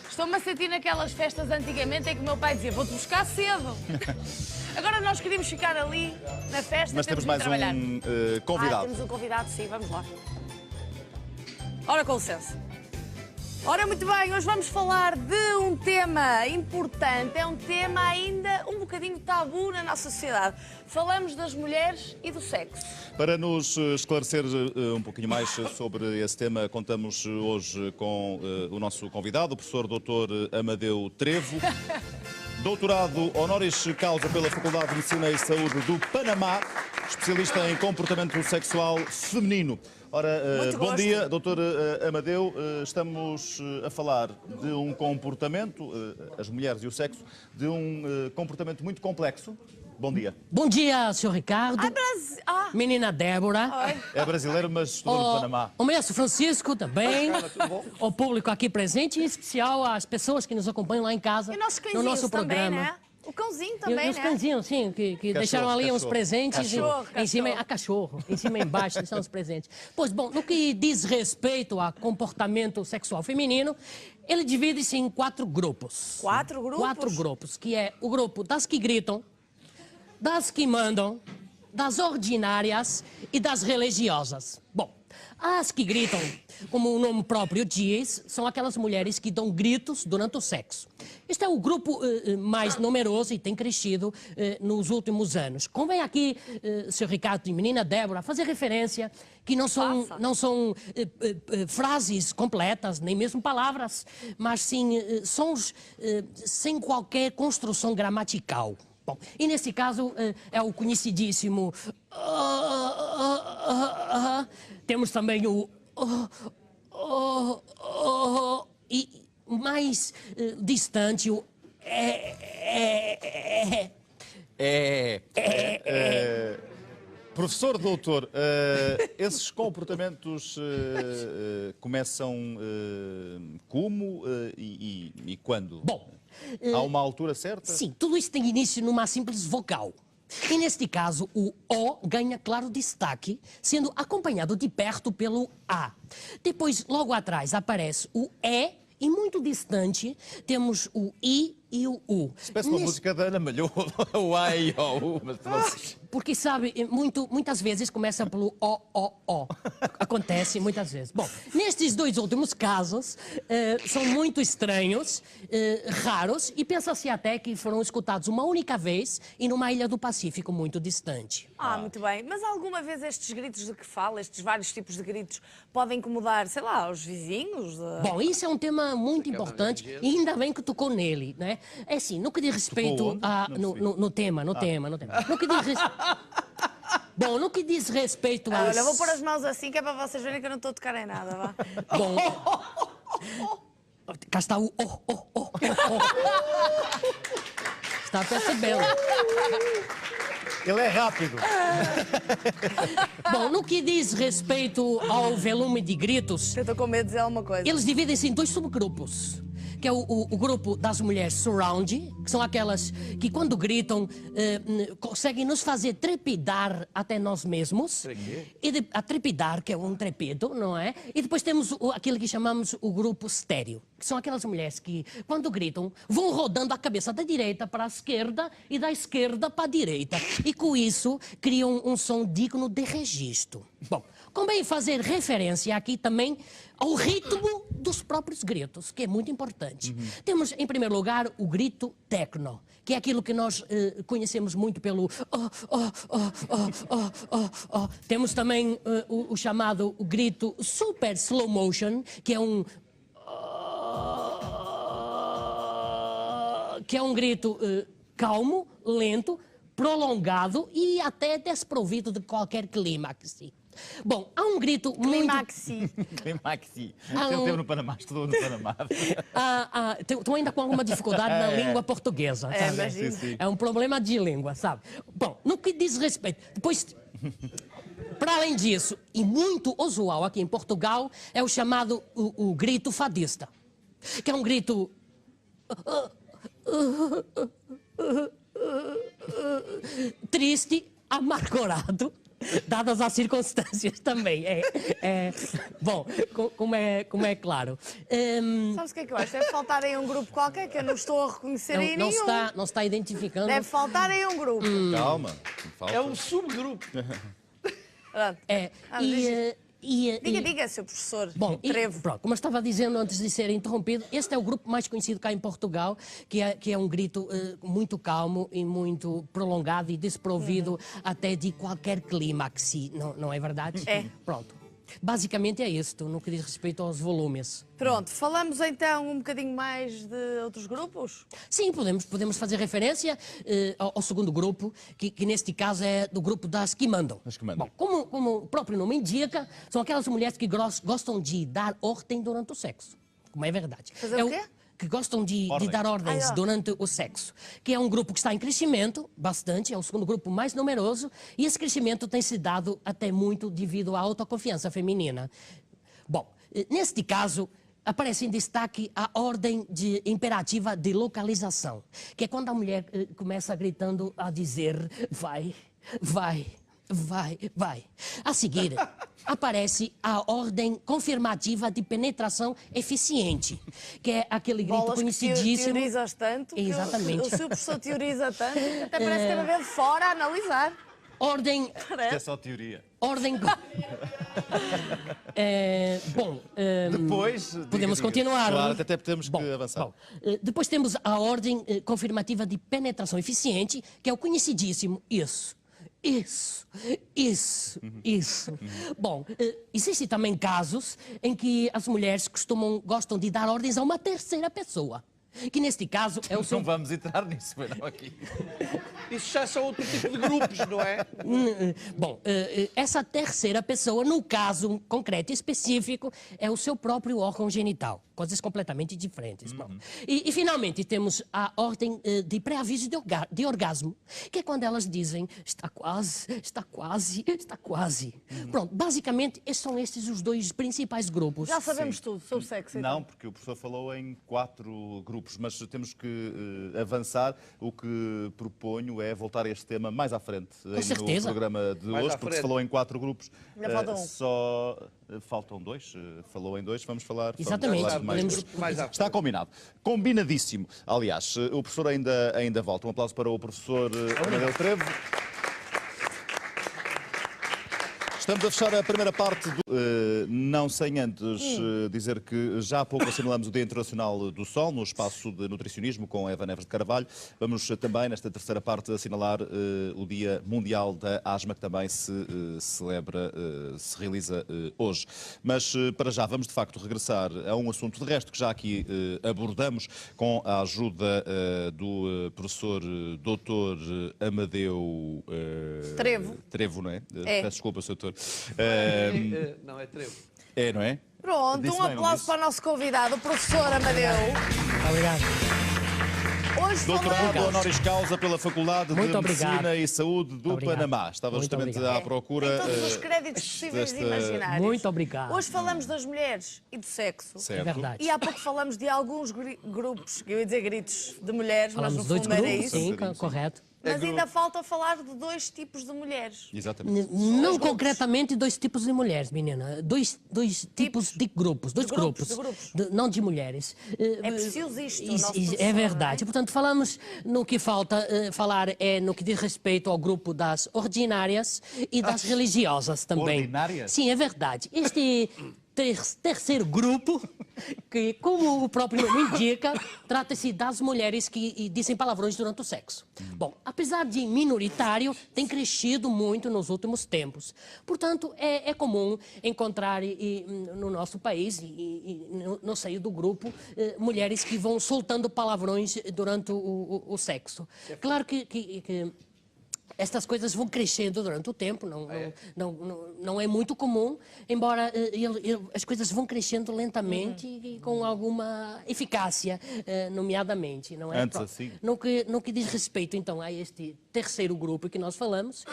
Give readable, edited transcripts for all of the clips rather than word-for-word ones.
Estou-me a sentir naquelas festas antigamente em que o meu pai dizia, vou-te buscar cedo. Agora nós queríamos ficar ali na festa. Mas temos mais trabalhar. um convidado. Temos um convidado, sim, vamos lá. Ora, com licença. Ora, muito bem, hoje vamos falar de um tema importante. É um tema ainda um bocadinho tabu na nossa sociedade. Falamos das mulheres e do sexo. Para nos esclarecer um pouquinho mais sobre esse tema, contamos hoje com o nosso convidado, o professor Dr. Amadeu Trevo, doutorado honoris causa pela Faculdade de Medicina e Saúde do Panamá, especialista em comportamento sexual feminino. Ora, bom dia, doutor Amadeu. Estamos a falar de um comportamento, as mulheres e o sexo, de um comportamento muito complexo. Bom dia. Bom dia, senhor Ricardo. Menina Débora. Oi. É brasileiro, mas estudou no Panamá. O mestre Francisco também. O público aqui presente, em especial as pessoas que nos acompanham lá em casa. E o nosso no cãozinho nosso programa. também, né? O cãozinho também, E os né? cãozinhos, sim, que deixaram ali uns presentes Cachorro. em cima, cachorro, em cima e embaixo, deixaram os presentes. Pois, bom, no que diz respeito a comportamento sexual feminino, ele divide-se em 4 grupos. 4 grupos? 4 grupos, que é o grupo das que gritam, das que mandam, das ordinárias e das religiosas. Bom, as que gritam, como o nome próprio diz, são aquelas mulheres que dão gritos durante o sexo. Este é o grupo mais numeroso e tem crescido nos últimos anos. Convém aqui, Sr. Ricardo e menina Débora, fazer referência que não são frases completas, nem mesmo palavras, mas sim sons sem qualquer construção gramatical. Bom, e nesse caso é o conhecidíssimo... Temos também o... e mais distante o... Professor doutor, esses comportamentos começam como e quando? Bom, há uma altura certa? sim, tudo isso tem início numa simples vogal. E neste caso, o O ganha claro destaque, sendo acompanhado de perto pelo A. Depois, logo atrás, aparece o E e muito distante temos o I e o U. Parece uma música da Ana Malhoa, o A e o U, mas... Porque, sabe, muitas vezes começa pelo O. Acontece muitas vezes. Bom, nestes 2 últimos casos, são muito estranhos, raros, e pensa-se até que foram escutados uma única vez e numa ilha do Pacífico muito distante. Muito bem. Mas alguma vez estes gritos de que fala, estes vários tipos de gritos, podem incomodar, sei lá, os vizinhos? Bom, isso é um tema muito importante e ainda bem que tocou nele, né? É assim, no que diz respeito no tema. No que diz respeito... Bom, no que diz respeito a... Olha, eu vou pôr as mãos assim, que é para vocês verem que eu não estou a tocar em nada, vá. Bom... Cá está o Está percebendo. Ele é rápido. Bom, no que diz respeito ao volume de gritos... Eu estou com medo de dizer alguma coisa. Eles dividem-se em 2 subgrupos. Que é o grupo das mulheres surround, que são aquelas que quando gritam conseguem nos fazer trepidar até nós mesmos. A trepidar, que é um trepido, não é? E depois temos aquele que chamamos o grupo estéreo, que são aquelas mulheres que quando gritam vão rodando a cabeça da direita para a esquerda e da esquerda para a direita. E com isso criam um som digno de registro. Bom, convém fazer referência aqui também ao ritmo dos próprios gritos, que é muito importante. Temos, em primeiro lugar, o grito techno, que é aquilo que nós conhecemos muito pelo... Temos também o chamado grito super slow motion, que é um... que é um grito calmo, lento, prolongado e até desprovido de qualquer clímax. Bom, há um grito Climaxi. Climaxi. Ele esteve no Panamá, estudou no Panamá. Estou ainda com alguma dificuldade na língua portuguesa. É, sabe? imagino. Sim. É um problema de língua, sabe? Bom, no que diz respeito... Depois, para além disso, e muito usual aqui em Portugal, é o chamado o grito fadista, que é um grito... triste, amargurado, dadas as circunstâncias também. Bom, como é claro. Sabes o que é que eu acho? Deve faltar aí um grupo qualquer que eu não estou a reconhecer aí Não nenhum. não está identificando. Deve faltar aí um grupo. Calma. Falta. É um subgrupo. Pronto. Diga, seu professor. Bom, Trevo. pronto, como eu estava dizendo antes de ser interrompido, este é o grupo mais conhecido cá em Portugal, que é um grito muito calmo e muito prolongado e desprovido até de qualquer clímax, não é verdade? É. Pronto. Basicamente é isto, no que diz respeito aos volumes. Pronto, falamos então um bocadinho mais de outros grupos? Sim, podemos fazer referência ao segundo grupo, que neste caso é do grupo das que mandam. As que mandam. Bom, como o próprio nome indica, são aquelas mulheres que gostam de dar ordem durante o sexo. Como é verdade. Fazer o quê? Que gostam de Ordem. dar ordens Ah, é. durante o sexo. Que é um grupo que está em crescimento, bastante, é o segundo grupo mais numeroso, e esse crescimento tem se dado até muito devido à autoconfiança feminina. Bom, neste caso, aparece em destaque a ordem imperativa de localização, que é quando a mulher começa gritando a dizer vai, vai, vai, vai. A seguir, aparece a ordem confirmativa de penetração eficiente, que é aquele grito Bolas que conhecidíssimo. teorizas tanto. que Exatamente. O seu professor teoriza tanto que até parece que teve a ver de fora a analisar. Ordem. É só teoria. Ordem. Bom. Depois. Podemos continuar. Claro, não? até temos que avançar. Bom, depois temos a ordem confirmativa de penetração eficiente, que é o conhecidíssimo isso. Isso. Bom, existem também casos em que as mulheres gostam de dar ordens a uma terceira pessoa, que neste caso é o seu... Não vamos entrar nisso, mas não aqui. Isso já são outro tipo de grupos, não é? Bom, essa terceira pessoa, no caso concreto e específico, é o seu próprio órgão genital. Coisas completamente diferentes. Bom, e finalmente temos a ordem de pré-aviso de orgasmo, que é quando elas dizem está quase, está quase, está quase. Pronto, basicamente são estes os dois principais grupos. Já sabemos tudo sobre sexo. então. Não, porque o professor falou em 4 grupos, mas temos que avançar. O que proponho é voltar a este tema mais à frente no certeza. programa de Mais hoje, à porque frente. se falou em 4 grupos. Ainda falta um. Faltam 2. Falou em 2, vamos falar. Exatamente. Vamos falar de mais Podemos- grupos. Mais à frente. Está combinado. Combinadíssimo. Aliás, o professor ainda volta. Um aplauso para o professor Amadeu Trevo. Estamos a fechar a primeira parte, não sem antes dizer que já há pouco assinalamos o Dia Internacional do Sol no espaço de nutricionismo com Eva Neves de Carvalho. Vamos também, nesta terceira parte, assinalar o Dia Mundial da Asma, que também se celebra, se realiza hoje. Mas para já vamos de facto regressar a um assunto de resto que já aqui abordamos com a ajuda do professor Dr. Amadeu Trevo, não é? É. Peço desculpa, Sr. Doutor. Não, é trevo. É, não é? Pronto, Disse um bem, não aplauso disse? para o nosso convidado, o professor Amadeu. Obrigado. Hoje Doutorado falamos... honoris causa pela Faculdade Muito de obrigado. Medicina e Saúde do Obrigado. Panamá. Estava Muito justamente obrigado. à procura. Tem todos os créditos possíveis e desta- imaginários. Muito obrigado. Hoje falamos das mulheres e do sexo. É Certo. verdade. E há pouco falamos de alguns grupos, eu ia dizer gritos, de mulheres, Falamos mas de no dois fundo era grupos, isso. sim, Um bocadinho, sim. correto. Mas ainda falta falar de 2 tipos de mulheres. Exatamente. Não concretamente 2 tipos de mulheres, menina. Dois tipos de grupos. Dois De grupos, grupos. de grupos. Não de mulheres. É preciso isto, o nosso professor, É não verdade. é? Portanto, falamos no que falta falar é no que diz respeito ao grupo das ordinárias e das religiosas também. Ordinárias? Sim, é verdade. Este terceiro grupo, que, como o próprio nome indica, trata-se das mulheres que dizem palavrões durante o sexo. Bom, apesar de minoritário, tem crescido muito nos últimos tempos. Portanto, é comum encontrar no nosso país e no seio do grupo mulheres que vão soltando palavrões durante o sexo. Claro que estas coisas vão crescendo durante o tempo, não é muito comum, embora as coisas vão crescendo lentamente e com alguma eficácia, nomeadamente, não é? Antes Pronto. assim. No que diz respeito, então, a este terceiro grupo que nós falamos,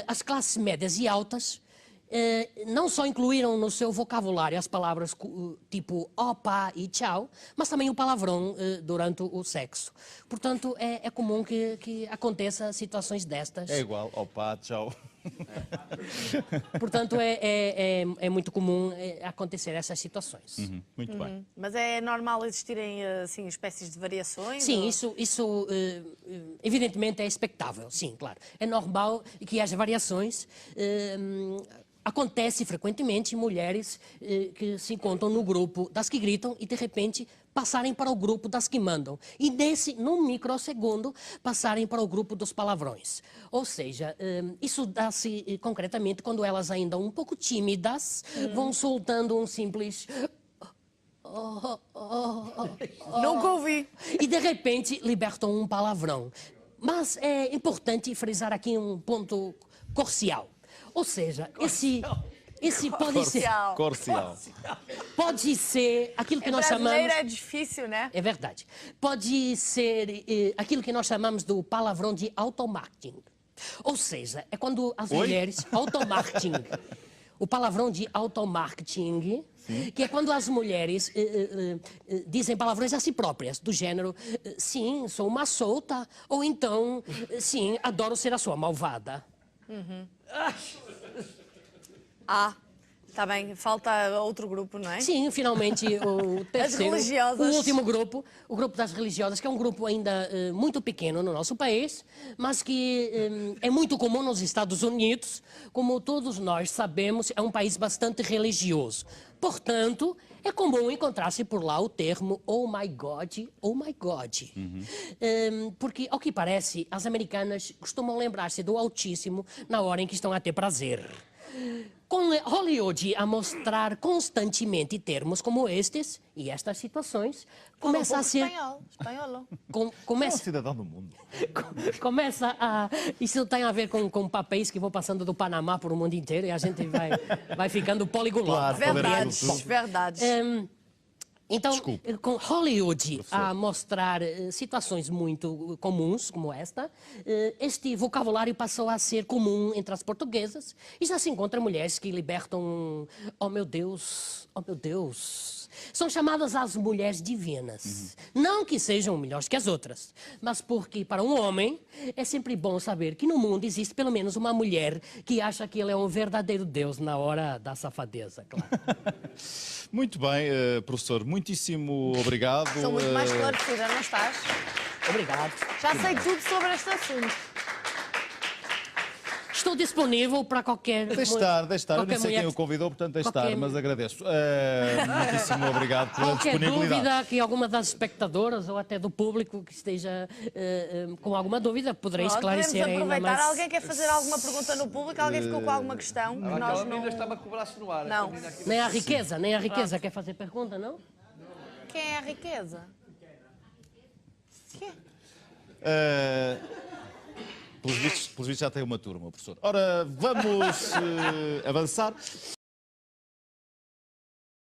as classes médias e altas não só incluíram no seu vocabulário as palavras tipo opa e tchau, mas também o palavrão durante o sexo. Portanto, é comum que aconteça situações destas. É igual. Opa, tchau. Portanto, é muito comum acontecer essas situações. Muito bem. Mas é normal existirem assim, espécies de variações? Sim, ou- isso evidentemente é expectável, sim, claro. É normal que haja variações. Acontece frequentemente mulheres que se encontram no grupo das que gritam e, de repente, passarem para o grupo das que mandam. E, num microsegundo, passarem para o grupo dos palavrões. Ou seja, isso dá-se concretamente quando elas ainda um pouco tímidas vão soltando um simples... Nunca ouvi. E de repente libertam um palavrão. Mas é importante frisar aqui um ponto corcial. Ou seja, esse pode ser, Corcial. Corcial. aquilo que nós Brasileiro chamamos... é difícil, né? É verdade. Pode ser aquilo que nós chamamos do palavrão de automarketing. Ou seja, é quando as mulheres... Automarketing. O palavrão de automarketing, que é quando as mulheres dizem palavrões a si próprias, do gênero, sim, sou uma solta, ou então, sim, adoro ser a sua malvada. Ah, está bem. Falta outro grupo, não é? Sim, finalmente o terceiro, religiosas. o último grupo, o grupo das religiosas, que é um grupo ainda muito pequeno no nosso país, mas que é muito comum nos Estados Unidos. Como todos nós sabemos, é um país bastante religioso. Portanto, é comum encontrar-se por lá o termo oh my God, oh my God. Porque, ao que parece, as americanas costumam lembrar-se do Altíssimo na hora em que estão a ter prazer. Com Hollywood a mostrar constantemente termos como estes e estas situações, começa a ser... Espanholo. É um Começa, cidadão do mundo. começa a... Isso tem a ver com papéis que vão passando do Panamá por o mundo inteiro e a gente vai ficando poliglota. Claro. Verdades, verdades. Então, com Hollywood a mostrar situações muito comuns, como esta, este vocabulário passou a ser comum entre as portuguesas e já se encontra mulheres que libertam oh meu Deus, oh meu Deus. São chamadas as mulheres divinas. Não que sejam melhores que as outras, mas porque para um homem é sempre bom saber que no mundo existe pelo menos uma mulher que acha que ele é um verdadeiro Deus na hora da safadeza, claro. Muito bem, professor, muitíssimo obrigado. Sou muito mais esclarecida, não estás? Obrigado. Já sei tudo sobre este assunto. Estou disponível para qualquer... Deixe estar. Eu qualquer nem sei mulher quem o convidou, portanto deixe qualquer- estar, mas agradeço. Muitíssimo obrigado pela Qualquer disponibilidade. dúvida que alguma das espectadoras ou até do público que esteja com alguma dúvida poderei Pronto, podemos esclarecer ainda aproveitar. mais. Alguém quer fazer alguma pergunta no público? Alguém ficou com alguma questão? Que Aquela nós menina não... estava a cobrar-se no ar. Não. essa menina aqui. Nem a riqueza quer fazer pergunta, não? Quem é a riqueza? Quê? Pelos vistos já tem uma turma, professor. Ora, vamos avançar.